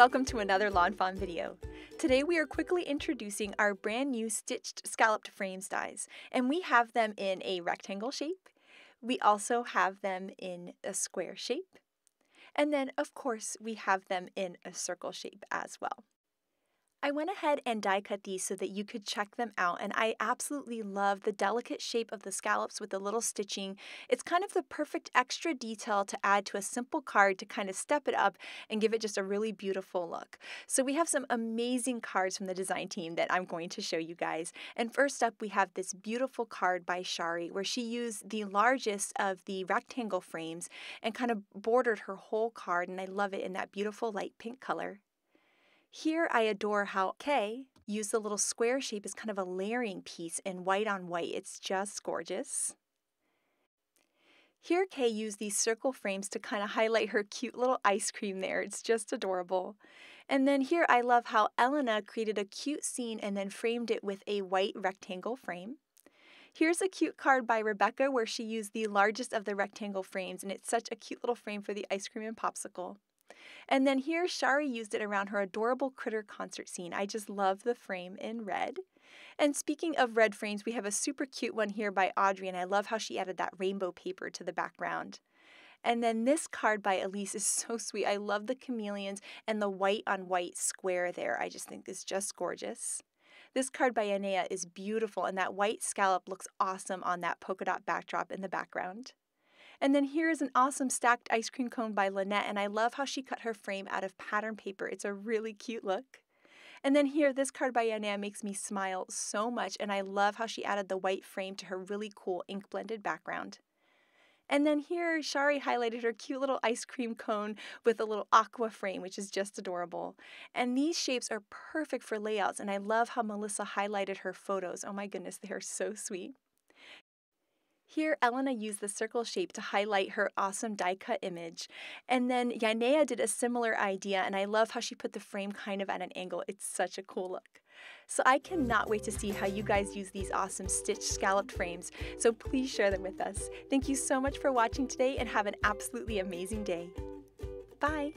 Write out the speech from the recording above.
welcome to another Lawn Fawn video. Today we are quickly introducing our brand new stitched scalloped frames dies, and we have them in a rectangle shape. We also have them in a square shape, and then of course we have them in a circle shape as well. I went ahead and die cut these so that you could check them out, and I absolutely love the delicate shape of the scallops with the little stitching. It's kind of the perfect extra detail to add to a simple card to kind of step it up and give it just a really beautiful look. So we have some amazing cards from the design team that I'm going to show you guys. And first up, we have this beautiful card by Shari where she used the largest of the rectangle frames and kind of bordered her whole card, and I love it in that beautiful light pink color. Here I adore how Kay used the little square shape as kind of a layering piece in white on white. It's just gorgeous. Here Kay used these circle frames to kind of highlight her cute little ice cream there. It's just adorable. And then here I love how Elena created a cute scene and then framed it with a white rectangle frame. Here's a cute card by Rebecca where she used the largest of the rectangle frames, and it's such a cute little frame for the ice cream and popsicle. And then here, Shari used it around her adorable critter concert scene. I just love the frame in red. And speaking of red frames, we have a super cute one here by Audrey, and I love how she added that rainbow paper to the background. And then this card by Elise is so sweet. I love the chameleons and the white on white square there. I just think is just gorgeous. This card by Anea is beautiful, and that white scallop looks awesome on that polka dot backdrop in the background. And then here is an awesome stacked ice cream cone by Lynette, and I love how she cut her frame out of pattern paper. It's a really cute look. And then here, this card by Yanea makes me smile so much, and I love how she added the white frame to her really cool ink blended background. And then here, Shari highlighted her cute little ice cream cone with a little aqua frame, which is just adorable. And these shapes are perfect for layouts, and I love how Melissa highlighted her photos. Oh my goodness, they are so sweet. Here, Elena used the circle shape to highlight her awesome die-cut image. And then Yanea did a similar idea, and I love how she put the frame kind of at an angle. It's such a cool look. So I cannot wait to see how you guys use these awesome stitched scalloped frames, so please share them with us. Thank you so much for watching today, and have an absolutely amazing day. Bye!